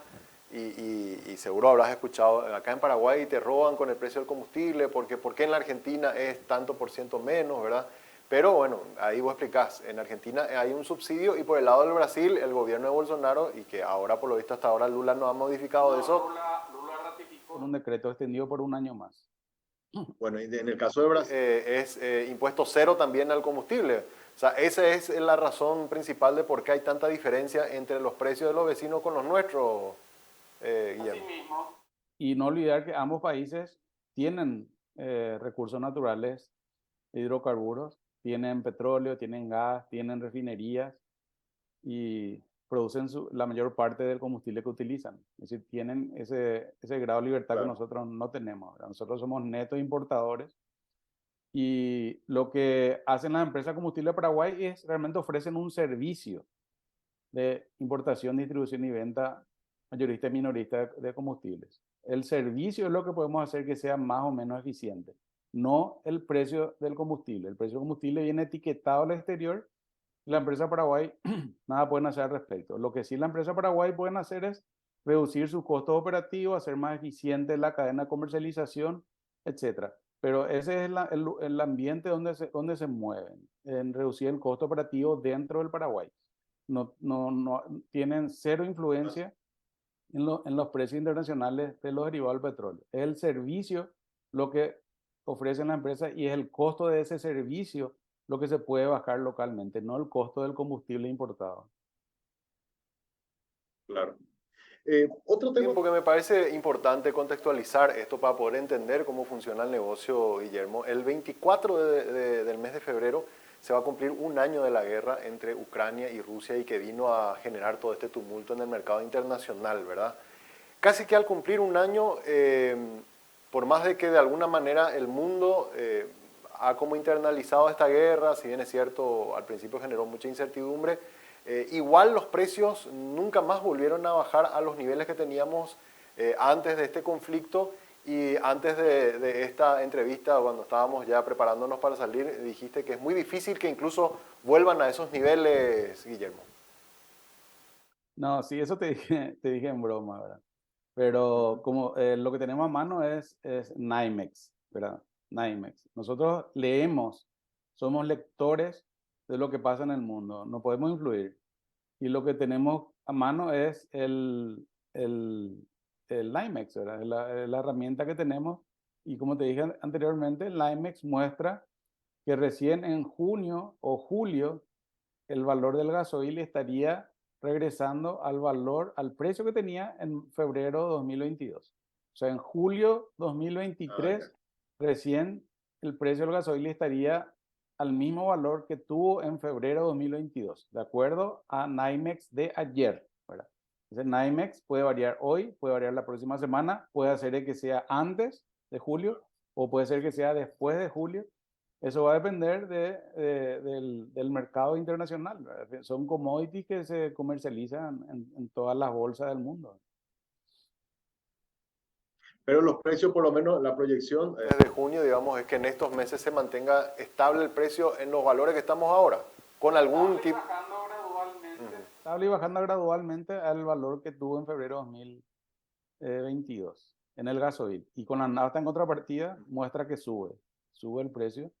y seguro habrás escuchado, acá en Paraguay te roban con el precio del combustible, porque ¿por qué en la Argentina es tanto por ciento menos, verdad? Pero bueno, ahí vos explicás, en Argentina hay un subsidio y por el lado del Brasil, el gobierno de Bolsonaro, y que ahora por lo visto hasta ahora Lula no ha modificado eso.
Lula ratificó un decreto extendido por un año más.
Bueno, y en el caso de Brasil es impuesto cero también al combustible. O sea, esa es la razón principal de por qué hay tanta diferencia entre los precios de los vecinos con los nuestros, Guillermo.
Y no olvidar que ambos países tienen recursos naturales, hidrocarburos, tienen petróleo, tienen gas, tienen refinerías y producen la mayor parte del combustible que utilizan. Es decir, tienen ese grado de libertad que nosotros no tenemos, ¿verdad? Nosotros somos netos importadores y lo que hacen las empresas de combustible de Paraguay es realmente ofrecen un servicio de importación, distribución y venta mayorista y minorista de combustibles. El servicio es lo que podemos hacer que sea más o menos eficiente, no el precio del combustible. El precio del combustible viene etiquetado al exterior y la empresa Paraguay nada pueden hacer al respecto. Lo que sí la empresa Paraguay pueden hacer es reducir sus costos operativos, hacer más eficiente la cadena de comercialización, etcétera. Pero ese es el ambiente donde se mueven, en reducir el costo operativo dentro del Paraguay. No tienen cero influencia en los precios internacionales de los derivados del petróleo. Es el servicio lo que ofrecen la empresa y es el costo de ese servicio lo que se puede bajar localmente, no el costo del combustible importado.
Claro. Otro tema que me parece importante contextualizar esto para poder entender cómo funciona el negocio, Guillermo. El 24 del mes de febrero se va a cumplir un año de la guerra entre Ucrania y Rusia y que vino a generar todo este tumulto en el mercado internacional, ¿verdad? Casi que al cumplir un año, por más de que de alguna manera el mundo ha como internalizado esta guerra, si bien es cierto, al principio generó mucha incertidumbre, igual los precios nunca más volvieron a bajar a los niveles que teníamos antes de este conflicto. Y antes de esta entrevista, cuando estábamos ya preparándonos para salir, dijiste que es muy difícil que incluso vuelvan a esos niveles, Guillermo.
No, sí, eso te dije en broma, ¿verdad? Pero como lo que tenemos a mano es NYMEX, ¿verdad? NYMEX. Nosotros leemos, somos lectores de lo que pasa en el mundo, no podemos influir. Y lo que tenemos a mano es el NYMEX, ¿verdad? La herramienta que tenemos. Y como te dije anteriormente, el NYMEX muestra que recién en junio o julio el valor del gasoil estaría regresando al precio que tenía en febrero de 2022. O sea, en julio 2023, recién el precio del gasoil estaría al mismo valor que tuvo en febrero de 2022, de acuerdo a NYMEX de ayer, ¿verdad? Entonces, NYMEX puede variar hoy, puede variar la próxima semana, puede ser que sea antes de julio o puede ser que sea después de julio. Eso va a depender del mercado internacional, ¿verdad? Son commodities que se comercializan en todas las bolsas del mundo.
Pero los precios, por lo menos la proyección desde junio, digamos, es que en estos meses se mantenga estable el precio en los valores que estamos ahora, con algún tipo...
Estable y bajando gradualmente al valor que tuvo en febrero de 2022 en el gasoil. Y con la nafta en contrapartida muestra que sube el precio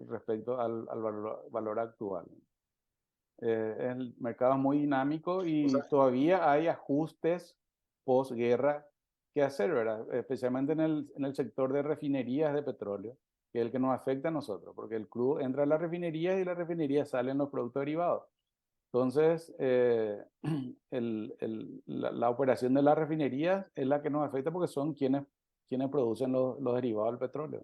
respecto al valor actual. El mercado es muy dinámico y todavía hay ajustes posguerra que hacer, ¿verdad? Especialmente en el sector de refinerías de petróleo. que es el que nos afecta a nosotros, porque el crudo entra a las refinerías y las refinerías salen los productos derivados. Entonces, la operación de las refinerías es la que nos afecta porque son quienes producen los derivados del petróleo.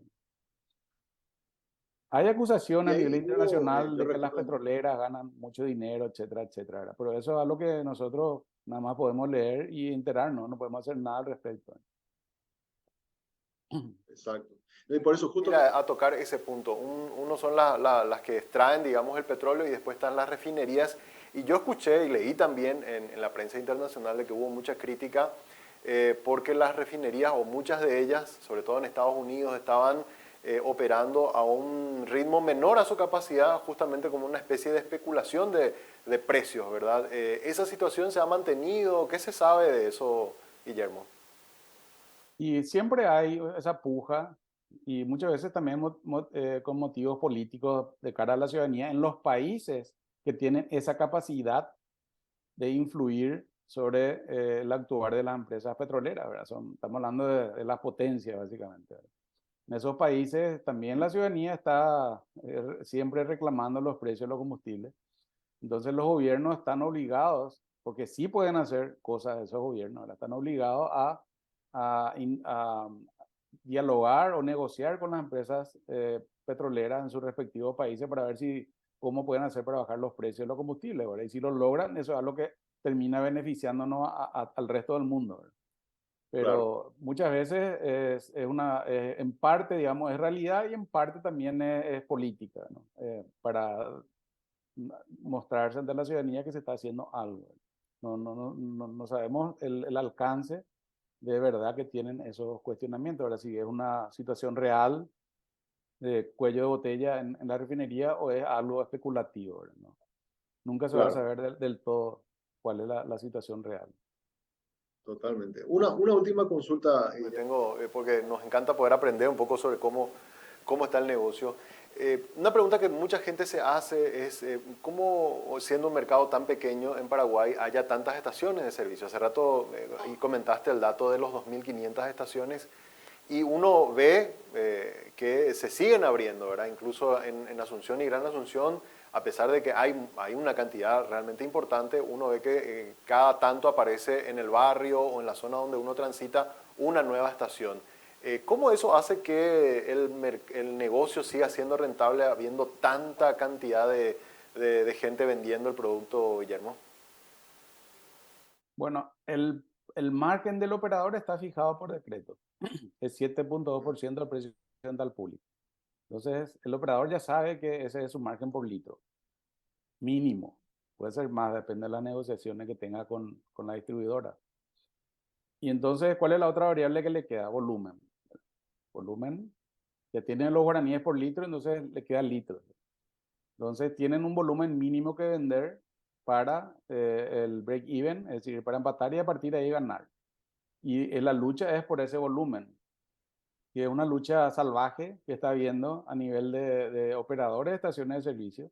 Hay acusaciones a nivel internacional de que las petroleras ganan mucho dinero, etcétera, etcétera, ¿verdad? Pero eso es algo que nosotros nada más podemos leer y enterarnos, no podemos hacer nada al respecto.
Exacto. Y por eso justo a tocar ese punto. Uno son las que extraen, digamos, el petróleo y después están las refinerías. Y yo escuché y leí también en la prensa internacional de que hubo mucha crítica porque las refinerías, o muchas de ellas, sobre todo en Estados Unidos, estaban operando a un ritmo menor a su capacidad, justamente como una especie de especulación de precios, ¿verdad? ¿Esa situación se ha mantenido? ¿Qué se sabe de eso, Guillermo?
Y siempre hay esa puja, y muchas veces también con motivos políticos de cara a la ciudadanía en los países que tienen esa capacidad de influir sobre el actuar de las empresas petroleras, ¿verdad? Estamos hablando de las potencias, básicamente, ¿verdad? En esos países también la ciudadanía está siempre reclamando los precios de los combustibles. Entonces los gobiernos están obligados, porque sí pueden hacer cosas esos gobiernos, ¿verdad? Están obligados a dialogar o negociar con las empresas petroleras en sus respectivos países para ver cómo pueden hacer para bajar los precios de los combustibles, ¿verdad? Y si lo logran, eso es lo que termina beneficiándonos al resto del mundo, ¿verdad? Pero claro, muchas veces en parte, digamos, es realidad y en parte también es política, ¿no? Para mostrarse ante la ciudadanía que se está haciendo algo. No sabemos el alcance de verdad que tienen esos cuestionamientos. Ahora, si es una situación real de cuello de botella en la refinería o es algo especulativo, ¿no? Nunca se va a saber del todo cuál es la situación real.
Totalmente. Una última consulta que tengo, porque nos encanta poder aprender un poco sobre cómo está el negocio. Una pregunta que mucha gente se hace es cómo, siendo un mercado tan pequeño en Paraguay, haya tantas estaciones de servicio. Hace rato y comentaste el dato de los 2.500 estaciones y uno ve que se siguen abriendo, ¿verdad? Incluso en Asunción y Gran Asunción, a pesar de que hay una cantidad realmente importante, uno ve que cada tanto aparece en el barrio o en la zona donde uno transita una nueva estación. ¿Cómo eso hace que el negocio siga siendo rentable habiendo tanta cantidad de gente vendiendo el producto, Guillermo?
Bueno, el margen del operador está fijado por decreto. Es 7.2% del precio al público. Entonces, el operador ya sabe que ese es su margen por litro. Mínimo. Puede ser más, depende de las negociaciones que tenga con la distribuidora. Y entonces, ¿cuál es la otra variable que le queda? Volumen. Volumen, ya tienen los guaraníes por litro, entonces le queda litro. Entonces, tienen un volumen mínimo que vender para el break-even, es decir, para empatar y a partir de ahí ganar. Y la lucha es por ese volumen, que es una lucha salvaje que está habiendo a nivel de operadores de estaciones de servicio,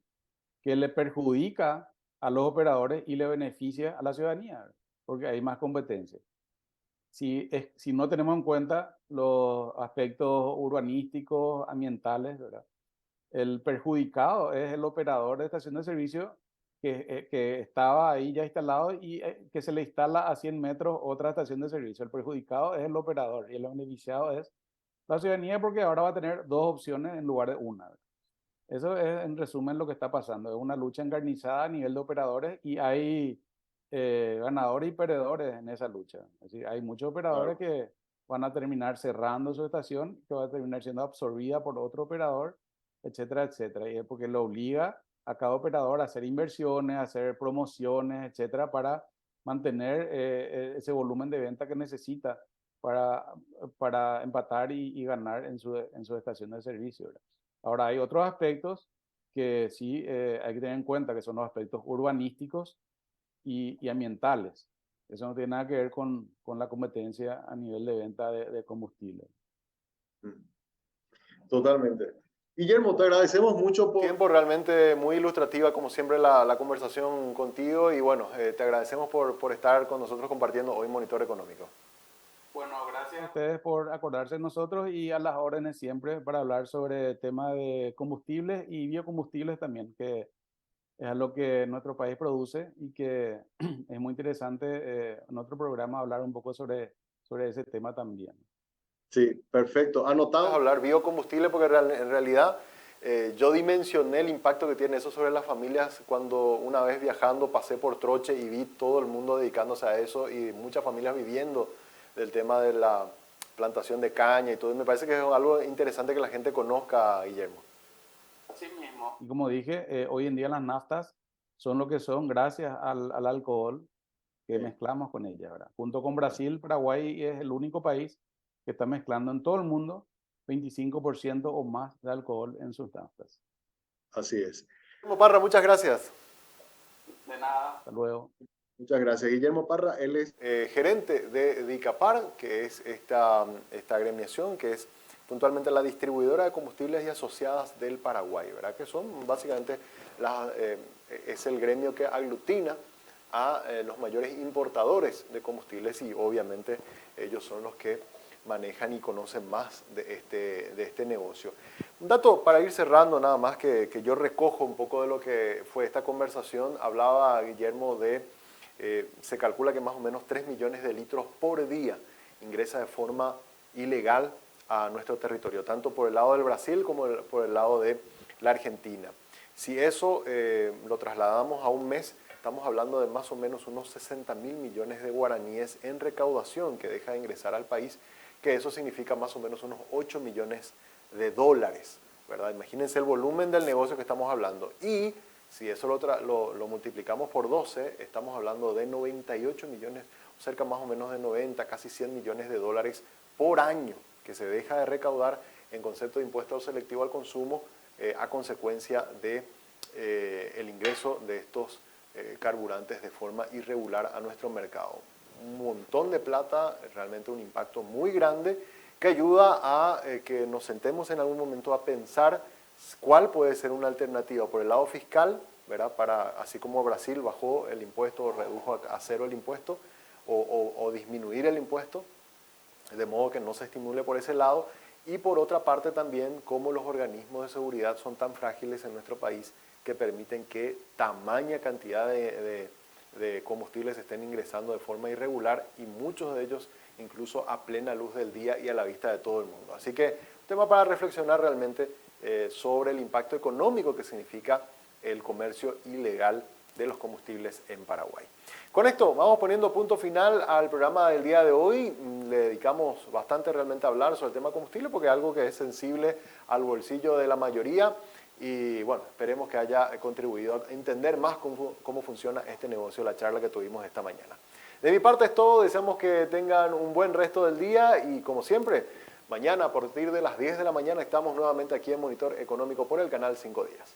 que le perjudica a los operadores y le beneficia a la ciudadanía, porque hay más competencia. Si no tenemos en cuenta los aspectos urbanísticos, ambientales, ¿verdad? El perjudicado es el operador de estación de servicio que estaba ahí ya instalado y que se le instala a 100 metros otra estación de servicio. El perjudicado es el operador y el beneficiado es la ciudadanía porque ahora va a tener dos opciones en lugar de una, ¿verdad? Eso es en resumen lo que está pasando. Es una lucha encarnizada a nivel de operadores y hay ganadores y perdedores en esa lucha. Es decir, hay muchos operadores que van a terminar cerrando su estación, que va a terminar siendo absorbida por otro operador, etcétera, etcétera. Y es porque lo obliga a cada operador a hacer inversiones, a hacer promociones, etcétera, para mantener ese volumen de venta que necesita para empatar y ganar en su estación de servicio, ¿verdad? Ahora, hay otros aspectos que sí hay que tener en cuenta, que son los aspectos urbanísticos y ambientales. Eso no tiene nada que ver con la competencia a nivel de venta de combustible.
Totalmente. Guillermo, te agradecemos mucho por tiempo, realmente muy ilustrativa, como siempre, la conversación contigo. Y bueno, te agradecemos por estar con nosotros compartiendo hoy Monitor Económico.
Bueno, gracias. gracias a ustedes por acordarse de nosotros y a las órdenes siempre para hablar sobre el tema de combustibles y biocombustibles también, que es lo que nuestro país produce y que es muy interesante en otro programa hablar un poco sobre ese tema también.
Sí, perfecto. Anotado hablar biocombustible porque en realidad yo dimensioné el impacto que tiene eso sobre las familias cuando una vez viajando pasé por Troche y vi todo el mundo dedicándose a eso y muchas familias viviendo del tema de la plantación de caña y todo. Y me parece que es algo interesante que la gente conozca, Guillermo.
Así mismo. Y como dije, hoy en día las naftas son lo que son gracias al alcohol que mezclamos con ellas, ¿verdad? Junto con Brasil, Paraguay es el único país que está mezclando en todo el mundo 25% o más de alcohol en sus naftas.
Así es. Guillermo Parra, muchas gracias.
De nada. Hasta luego.
Muchas gracias. Guillermo Parra, él es gerente de DICAPAR, que es esta agremiación, que es puntualmente la distribuidora de combustibles y asociadas del Paraguay, ¿verdad? Que son básicamente, es el gremio que aglutina a los mayores importadores de combustibles y obviamente ellos son los que manejan y conocen más de este negocio. Un dato para ir cerrando nada más que yo recojo un poco de lo que fue esta conversación. Hablaba Guillermo de, se calcula que más o menos 3 millones de litros por día ingresa de forma ilegal a nuestro territorio, tanto por el lado del Brasil como por el lado de la Argentina. Si eso lo trasladamos a un mes, estamos hablando de más o menos unos 60.000 millones de guaraníes en recaudación que deja de ingresar al país, que eso significa más o menos unos 8 millones de dólares, ¿verdad? Imagínense el volumen del negocio que estamos hablando. Y si eso lo multiplicamos por 12, estamos hablando de 98 millones, cerca más o menos de 90, casi 100 millones de dólares por año que se deja de recaudar en concepto de impuesto selectivo al consumo a consecuencia de el ingreso de estos carburantes de forma irregular a nuestro mercado. Un montón de plata, realmente un impacto muy grande que ayuda a que nos sentemos en algún momento a pensar cuál puede ser una alternativa por el lado fiscal, ¿verdad? Así como Brasil bajó el impuesto o redujo a cero el impuesto o disminuir el impuesto, de modo que no se estimule por ese lado, y por otra parte también cómo los organismos de seguridad son tan frágiles en nuestro país que permiten que tamaña cantidad de combustibles estén ingresando de forma irregular y muchos de ellos incluso a plena luz del día y a la vista de todo el mundo. Así que un tema para reflexionar realmente sobre el impacto económico que significa el comercio ilegal de los combustibles en Paraguay. Con esto vamos poniendo punto final al programa del día de hoy. Le dedicamos bastante realmente a hablar sobre el tema combustible porque es algo que es sensible al bolsillo de la mayoría y bueno, esperemos que haya contribuido a entender más cómo funciona este negocio, la charla que tuvimos esta mañana. De mi parte es todo, deseamos que tengan un buen resto del día y como siempre, mañana a partir de las 10 de la mañana estamos nuevamente aquí en Monitor Económico por el canal 5 Días.